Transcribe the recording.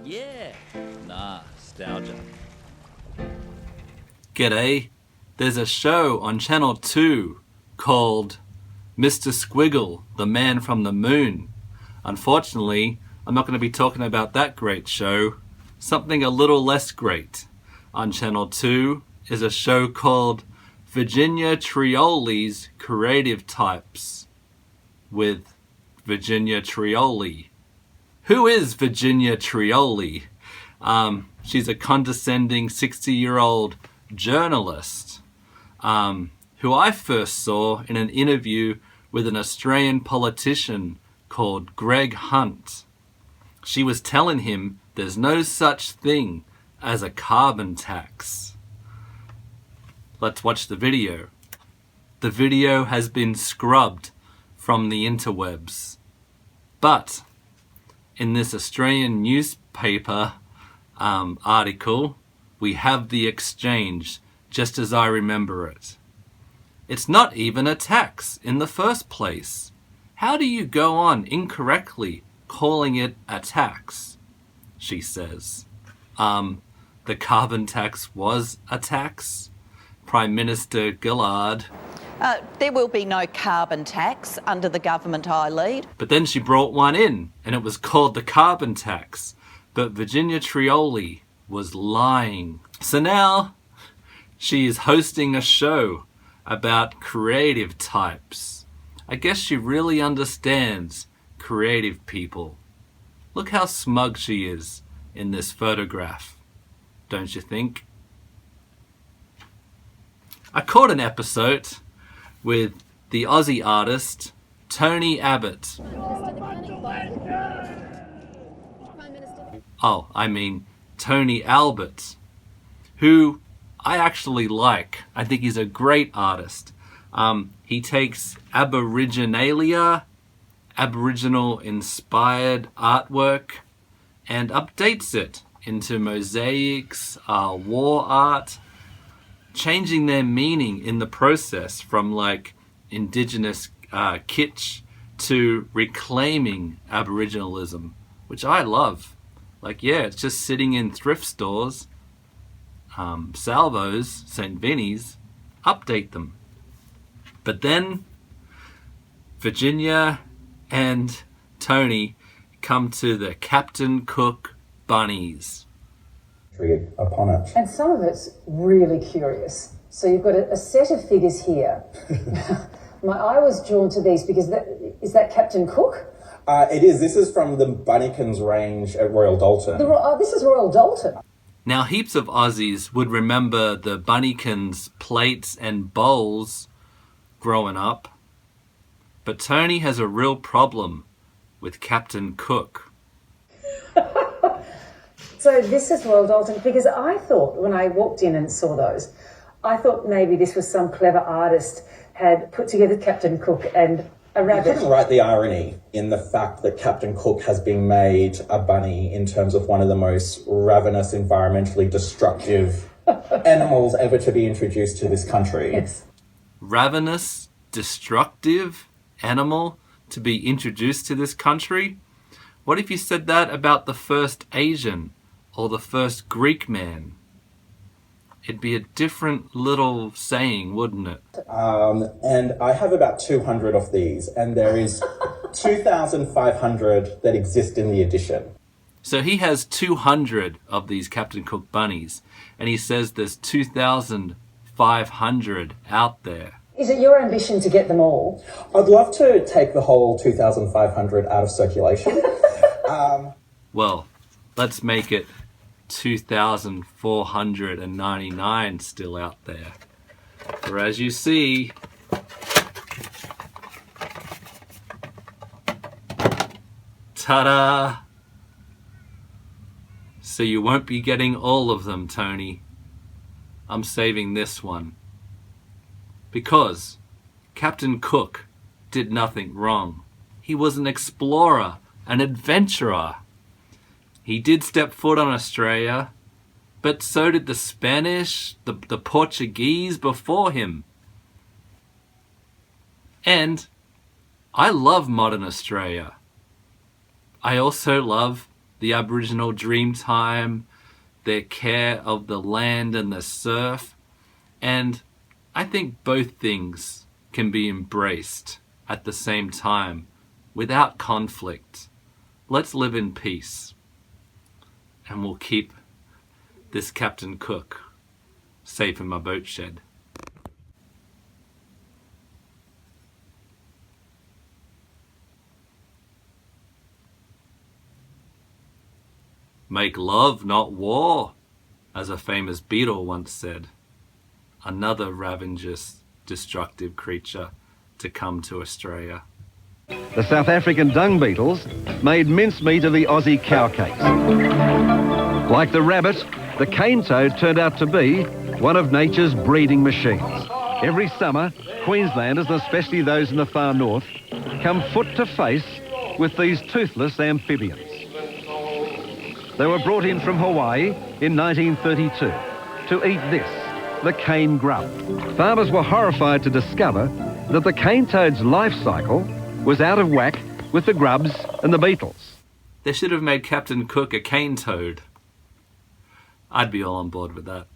Yea Na Stalgia. G'day, there's a show on Channel 2 called Mr. Squiggle, the Man from the Moon. Unfortunately, I'm not going to be talking about that great show. Something a little less great. On Channel 2 is a show called Virginia Trioli's Creative Types with Virginia Trioli. Who is Virginia Trioli? She's a condescending 60-year-old journalist who I first saw in an interview with an Australian politician called Greg Hunt. She was telling him there's no such thing as a carbon tax. Let's watch the video. The video has been scrubbed from the interwebs. But in this Australian newspaper article, we have the exchange just as I remember it. It's not even a tax in the first place. How do you go on incorrectly calling it a tax? She says. The carbon tax was a tax? Prime Minister Gillard. There will be no carbon tax under the government I lead. But then she brought one in, and it was called the carbon tax. But Virginia Trioli was lying. So now she is hosting a show about creative types. I guess she really understands creative people. Look how smug she is in this photograph, don't you think? I caught an episode with the Aussie artist Tony Abbott. Oh, I mean Tony Albert, who I actually like. I think he's a great artist. He takes Aboriginalia, Aboriginal inspired artwork, and updates it into mosaics, war art, changing their meaning in the process from like indigenous kitsch to reclaiming Aboriginalism, which I love. Like, yeah, it's just sitting in thrift stores, salvos, St. Vinny's, update them. But then Virginia and Tony come to the captaincook Bunnies. Upon it. And some of it's really curious. So you've got a set of figures here. My eye was drawn to these because is that Captain Cook? It is. This is from the Bunnykins range at Royal Doulton. This is Royal Doulton. Now, heaps of Aussies would remember the Bunnykins plates and bowls growing up. But Tony has a real problem with Captain Cook. So this is Royal Doulton because I thought when I walked in and saw those, I thought maybe this was some clever artist had put together Captain Cook and a rabbit. You couldn't write the irony in the fact that Captain Cook has been made a bunny in terms of one of the most ravenous, environmentally destructive animals ever to be introduced to this country. Yes. Ravenous, destructive animal to be introduced to this country? What if you said that about the first Asian or the first Greek man? It'd be a different little saying, wouldn't it? And I have about 200 of these, and there is 2,500 that exist in the edition. So he has 200 of these Captain Cook bunnies, and he says there's 2,500 out there. Is it your ambition to get them all? I'd love to take the whole 2,500 out of circulation. Well, let's make it 2,499 still out there. For as you see, ta-da! So you won't be getting all of them, Tony. I'm saving this one. Because Captain Cook did nothing wrong. He was an explorer, an adventurer. He did step foot on Australia, but so did the Spanish, the Portuguese before him. And I love modern Australia. I also love the the Aboriginal dreamtime, their care of the land and the surf, and I think both things can be embraced at the same time without conflict. Let's live in peace, and we'll keep this Captain Cook safe in my boat shed. Make love, not war, as a famous Beatle once said. Another ravenous, destructive creature to come to Australia. The South African dung beetles made mincemeat of the Aussie cowcakes. Like the rabbit, the cane toad turned out to be one of nature's breeding machines. Every summer, Queenslanders, and especially those in the far north, come foot to face with these toothless amphibians. They were brought in from Hawaii in 1932 to eat this, the cane grub. Farmers were horrified to discover that the cane toad's life cycle was out of whack with the grubs and the beetles. They should have made Captain Cook a cane toad. I'd be all on board with that.